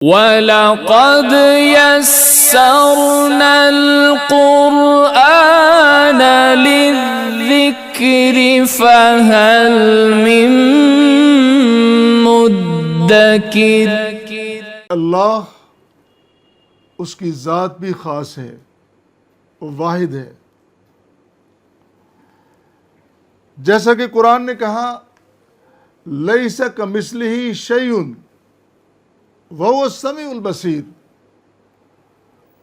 وَلَقَدْ يَسَّرْنَا الْقُرْآنَ لِلذِّكْرِ فَهَلْ مِن مُدَّكِرٍ۔ اللہ اس کی ذات بھی خاص ہے، وہ واحد ہے۔ جیسا کہ قرآن نے کہا لَيْسَ كَمِثْلِهِ شَيْءٌ وَهُوَ السَّمِيعُ الْبَصِيرُ۔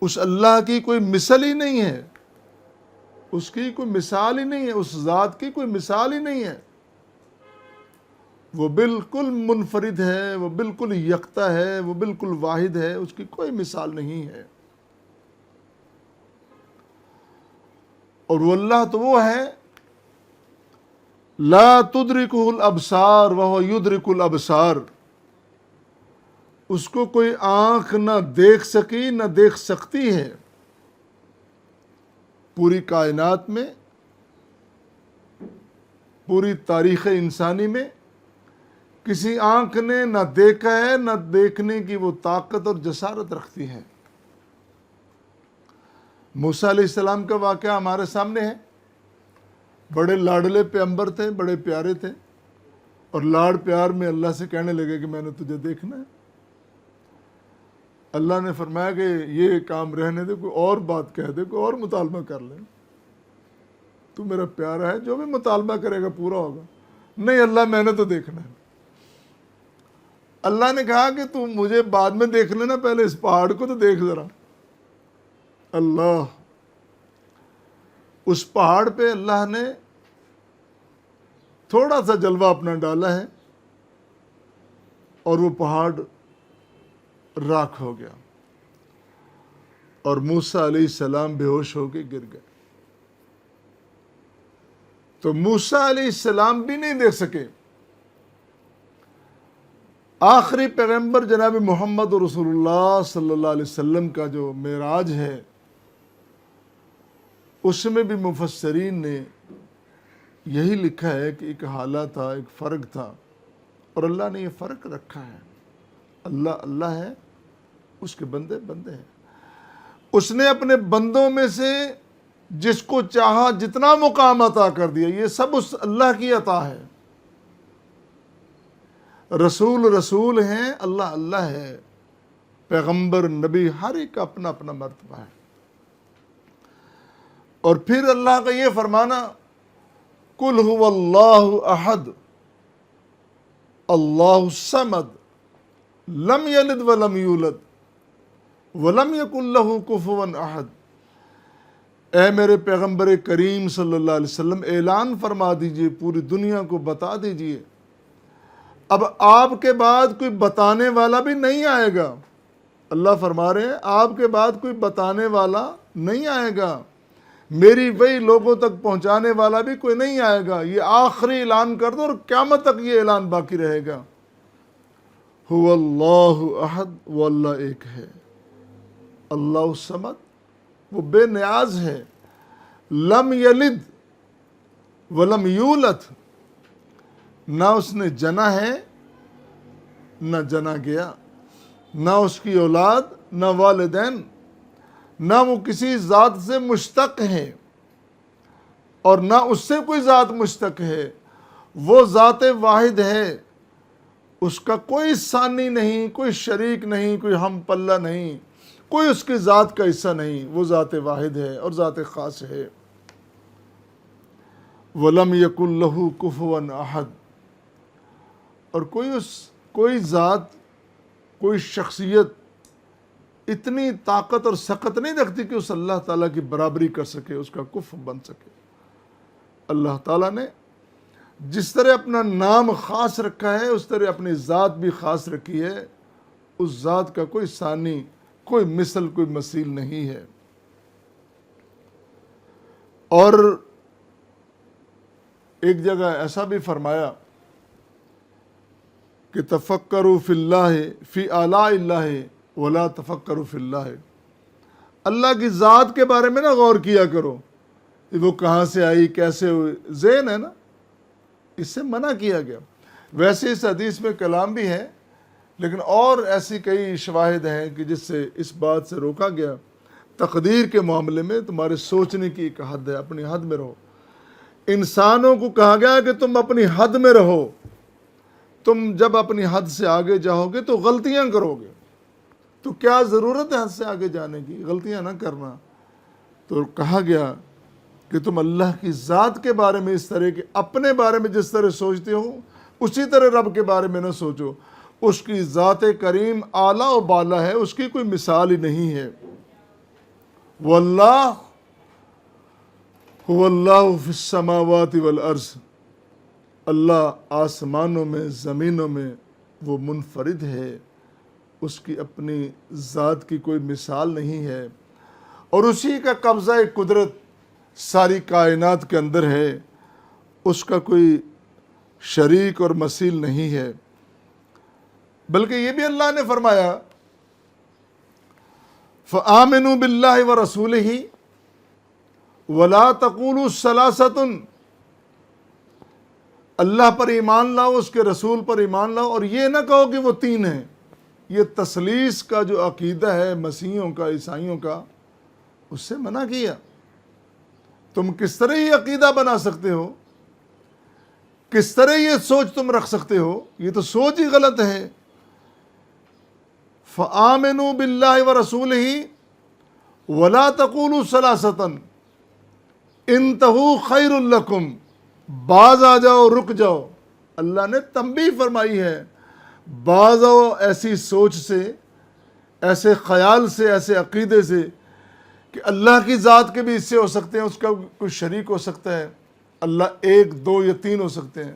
اس اللہ کی کوئی مثل ہی نہیں ہے، اس کی کوئی مثال ہی نہیں ہے، اس ذات کی کوئی مثال ہی نہیں ہے۔ وہ بالکل منفرد ہے، وہ بالکل یکتا ہے، وہ بالکل واحد ہے، اس کی کوئی مثال نہیں ہے۔ اور وہ اللہ تو وہ ہے لا تدرکہ الابصار وہو یدرک الابصار، اس کو کوئی آنکھ نہ دیکھ سکی نہ دیکھ سکتی ہے۔ پوری کائنات میں، پوری تاریخ انسانی میں کسی آنکھ نے نہ دیکھا ہے، نہ دیکھنے کی وہ طاقت اور جسارت رکھتی ہے۔ موسیٰ علیہ السلام کا واقعہ ہمارے سامنے ہے۔ بڑے لاڈلے پیغمبر تھے، بڑے پیارے تھے، اور لاڈ پیار میں اللہ سے کہنے لگے کہ میں نے تجھے دیکھنا ہے۔ اللہ نے فرمایا کہ یہ کام رہنے دے، کوئی اور بات کہہ دے، کوئی اور مطالبہ کر لے، تو میرا پیارا ہے، جو بھی مطالبہ کرے گا پورا ہوگا۔ نہیں اللہ میں نے تو دیکھنا ہے۔ اللہ نے کہا کہ تو مجھے بعد میں دیکھ لینا، پہلے اس پہاڑ کو تو دیکھ ذرا۔ اللہ، اس پہاڑ پہ اللہ نے تھوڑا سا جلوہ اپنا ڈالا ہے اور وہ پہاڑ راکھ ہو گیا، اور موسیٰ علیہ السلام بے ہوش ہو کے گر گئے۔ تو موسیٰ علیہ السلام بھی نہیں دیکھ سکے۔ آخری پیغمبر جناب محمد رسول اللہ صلی اللہ علیہ وسلم کا جو معراج ہے، اس میں بھی مفسرین نے یہی لکھا ہے کہ ایک حالہ تھا، ایک فرق تھا، اور اللہ نے یہ فرق رکھا ہے۔ اللہ اللہ ہے، اس کے بندے بندے ہیں۔ اس نے اپنے بندوں میں سے جس کو چاہا جتنا مقام عطا کر دیا، یہ سب اس اللہ کی عطا ہے۔ رسول رسول ہیں، اللہ اللہ ہے، پیغمبر نبی ہر ایک کا اپنا اپنا مرتبہ ہے۔ اور پھر اللہ کا یہ فرمانا قُلْ هُوَ اللَّهُ أَحَدٌ اللَّهُ الصَّمَدُ لَمْ يَلِدْ وَلَمْ يُولَدْ وَلَمْ يَكُنْ لَهُ كُفُوًا أَحَدٌ۔ اے میرے پیغمبر کریم صلی اللہ علیہ وسلم، اعلان فرما دیجئے، پوری دنیا کو بتا دیجئے، اب آپ کے بعد کوئی بتانے والا بھی نہیں آئے گا۔ اللہ فرما رہے ہیں آپ کے بعد کوئی بتانے والا نہیں آئے گا، میری وہی لوگوں تک پہنچانے والا بھی کوئی نہیں آئے گا۔ یہ آخری اعلان کر دو اور قیامت تک یہ اعلان باقی رہے گا۔ هو اللہ احد، وہ اللہ ایک ہے۔ اللہ الصمد، وہ بے نیاز ہے۔ لم یلد ولم یولد، نہ اس نے جنا ہے نہ جنا گیا، نہ اس کی اولاد نہ والدین، نہ وہ کسی ذات سے مشتق ہے اور نہ اس سے کوئی ذات مشتق ہے۔ وہ ذات واحد ہے، اس کا کوئی ثانی نہیں، کوئی شریک نہیں، کوئی ہم پلہ نہیں، کوئی اس کی ذات کا حصہ نہیں۔ وہ ذات واحد ہے اور ذات خاص ہے۔ وَلَمْ يَكُنْ لَهُ كُفُوًا أَحَدٌ، اور کوئی ذات، کوئی شخصیت اتنی طاقت اور سقط نہیں رکھتی کہ اس اللہ تعالیٰ کی برابری کر سکے، اس کا کفو بن سکے۔ اللہ تعالیٰ نے جس طرح اپنا نام خاص رکھا ہے، اس طرح اپنی ذات بھی خاص رکھی ہے۔ اس ذات کا کوئی ثانی، کوئی مثل، کوئی مثیل نہیں ہے۔ اور ایک جگہ ایسا بھی فرمایا کہ تفکروا فی اللہ فی آلاء اللہ ولا تفکروا فی اللہ، اللہ کی ذات کے بارے میں نہ غور کیا کرو، وہ کہاں سے آئی، کیسے ہوئی، ذہن ہے نا، اس سے منع کیا گیا۔ ویسے اس حدیث میں کلام بھی ہے لیکن اور ایسی کئی شواہد ہیں کہ جس سے اس بات سے روکا گیا۔ تقدیر کے معاملے میں تمہارے سوچنے کی ایک حد ہے، اپنی حد میں رہو۔ انسانوں کو کہا گیا کہ تم اپنی حد میں رہو، تم جب اپنی حد سے آگے جاؤ گے تو غلطیاں کرو گے، تو کیا ضرورت ہے حد سے آگے جانے کی، غلطیاں نہ کرنا۔ تو کہا گیا کہ تم اللہ کی ذات کے بارے میں اس طرح کے، اپنے بارے میں جس طرح سوچتے ہو اسی طرح رب کے بارے میں نہ سوچو۔ اس کی ذات کریم اعلیٰ و بالا ہے، اس کی کوئی مثال ہی نہیں ہے۔ واللہ هو اللہ فی السماوات والارض، اللہ آسمانوں میں زمینوں میں وہ منفرد ہے، اس کی اپنی ذات کی کوئی مثال نہیں ہے، اور اسی کا قبضہ قدرت ساری کائنات کے اندر ہے، اس کا کوئی شریک اور مثیل نہیں ہے۔ بلکہ یہ بھی اللہ نے فرمایا فآمنوا باللہ ورسولہ ولا تقولوا ثلاثۃ، اللہ پر ایمان لاؤ، اس کے رسول پر ایمان لاؤ، اور یہ نہ کہو کہ وہ تین ہیں۔ یہ تثلیث کا جو عقیدہ ہے مسیحیوں کا، عیسائیوں کا، اس سے منع کیا۔ تم کس طرح یہ عقیدہ بنا سکتے ہو، کس طرح یہ سوچ تم رکھ سکتے ہو، یہ تو سوچ ہی غلط ہے۔ فآمنوا باللہ ورسولہ ولا تقولوا ثلاثۃ انتہوا خیر لکم، باز آ جاؤ، رک جاؤ۔ اللہ نے تنبیہ فرمائی ہے، باز آؤ ایسی سوچ سے، ایسے خیال سے، ایسے عقیدے سے کہ اللہ کی ذات کے بھی حصے ہو سکتے ہیں، اس کا کوئی شریک ہو سکتا ہے، اللہ ایک، دو یا تین ہو سکتے ہیں۔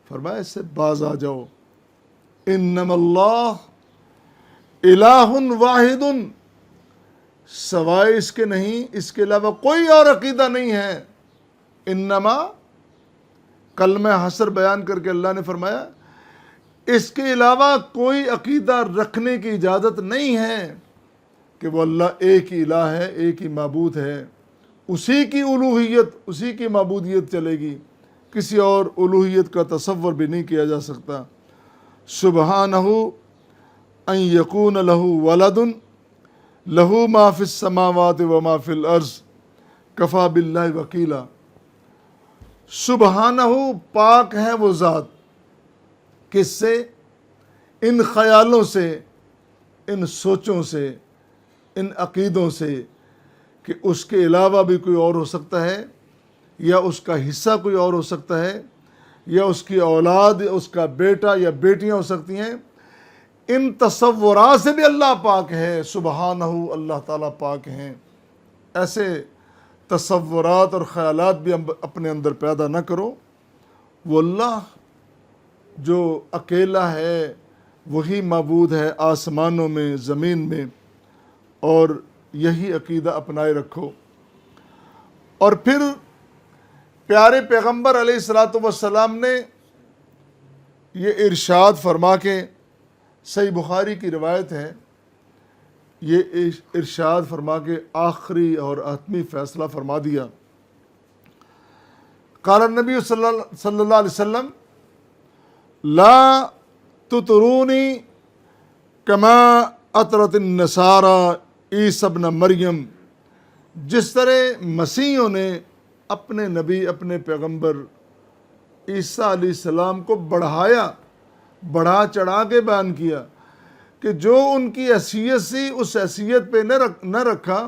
فرمایا اس سے باز آ جاؤ۔ انما اللہ الہ واحد، سوائے اس کے نہیں، اس کے علاوہ کوئی اور عقیدہ نہیں ہے۔ انما کلمہ حصر بیان کر کے اللہ نے فرمایا اس کے علاوہ کوئی عقیدہ رکھنے کی اجازت نہیں ہے، کہ وہ اللہ ایک ہی الہ ہے، ایک ہی معبود ہے، اسی کی الوہیت، اسی کی معبودیت چلے گی، کسی اور الوہیت کا تصور بھی نہیں کیا جا سکتا۔ سبحانہ ان یکون لہ ولد لہ ما فی السماوات و ما فی الارض کفا باللہ وکیلا۔ سبحانہ، پاک ہے وہ ذات، کس سے؟ ان خیالوں سے، ان سوچوں سے، ان عقیدوں سے کہ اس کے علاوہ بھی کوئی اور ہو سکتا ہے، یا اس کا حصہ کوئی اور ہو سکتا ہے، یا اس کی اولاد، اس کا بیٹا یا بیٹیاں ہو سکتی ہیں۔ ان تصورات سے بھی اللہ پاک ہے، سبحانہ، اللہ تعالیٰ پاک ہیں۔ ایسے تصورات اور خیالات بھی اپنے اندر پیدا نہ کرو۔ وہ اللہ جو اکیلا ہے، وہی معبود ہے آسمانوں میں، زمین میں، اور یہی عقیدہ اپنائے رکھو۔ اور پھر پیارے پیغمبر علیہ الصلاۃ والسلام نے یہ ارشاد فرما کے، صحیح بخاری کی روایت ہے، یہ ارشاد فرما کے آخری اور حتمی فیصلہ فرما دیا۔ قال النبی صلی اللہ علیہ وسلم لا تطرونی کما اطرت النصارى عیسی ابن مریم، جس طرح مسیحیوں نے اپنے نبی، اپنے پیغمبر عیسیٰ علیہ السلام کو بڑھا چڑھا کے بیان کیا، کہ جو ان کی حیثیت سی اس حیثیت پہ نہ رکھا،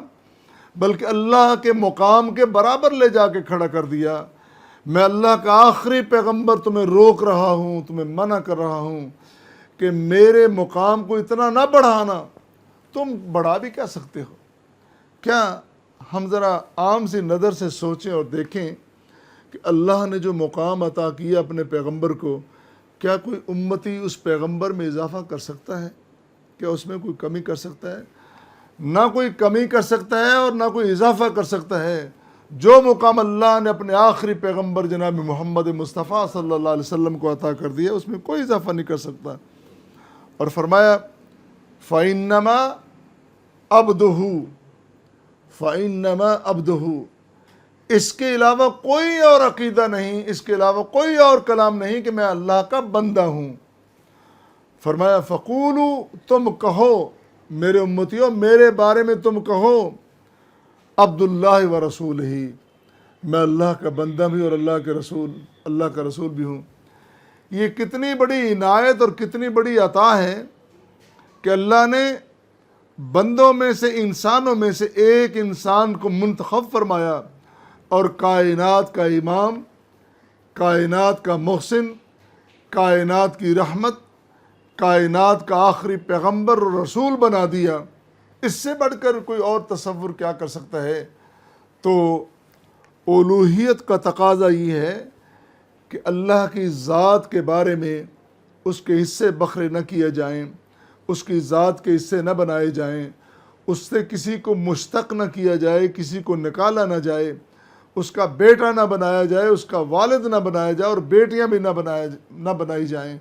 بلکہ اللہ کے مقام کے برابر لے جا کے کھڑا کر دیا۔ میں اللہ کا آخری پیغمبر تمہیں روک رہا ہوں، تمہیں منع کر رہا ہوں کہ میرے مقام کو اتنا نہ بڑھانا۔ تم بڑھا بھی کیا سکتے ہو؟ کیا ہم ذرا عام سی نظر سے سوچیں اور دیکھیں کہ اللہ نے جو مقام عطا کیا اپنے پیغمبر کو، کیا کوئی امتی اس پیغمبر میں اضافہ کر سکتا ہے؟ کیا اس میں کوئی کمی کر سکتا ہے؟ نہ کوئی کمی کر سکتا ہے اور نہ کوئی اضافہ کر سکتا ہے۔ جو مقام اللہ نے اپنے آخری پیغمبر جناب محمد مصطفیٰ صلی اللہ علیہ وسلم کو عطا کر دیا، اس میں کوئی اضافہ نہیں کر سکتا۔ اور فرمایا فَإِنَّمَا عَبْدُهُ، فَإِنَّمَا عَبْدُهُ، اس کے علاوہ کوئی اور عقیدہ نہیں، اس کے علاوہ کوئی اور کلام نہیں کہ میں اللہ کا بندہ ہوں۔ فرمایا فقولو، تم کہو میرے امتیوں، میرے بارے میں تم کہو عبداللہ و رسول ہی، میں اللہ کا بندہ بھی اور اللہ کا رسول بھی ہوں۔ یہ کتنی بڑی عنایت اور کتنی بڑی عطا ہے کہ اللہ نے بندوں میں سے، انسانوں میں سے ایک انسان کو منتخب فرمایا اور کائنات کا امام، کائنات کا محسن، کائنات کی رحمت، کائنات کا آخری پیغمبر اور رسول بنا دیا۔ اس سے بڑھ کر کوئی اور تصور کیا کر سکتا ہے؟ تو الوہیت کا تقاضا یہ ہے کہ اللہ کی ذات کے بارے میں اس کے حصے بکھرے نہ کیے جائیں، اس کی ذات کے حصے نہ بنائے جائیں، اس سے کسی کو مشتق نہ کیا جائے، کسی کو نکالا نہ جائے، اس کا بیٹا نہ بنایا جائے، اس کا والد نہ بنایا جائے، اور بیٹیاں بھی نہ بنائی جائیں۔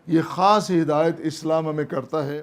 یہ خاص ہدایت اسلام ہمیں کرتا ہے۔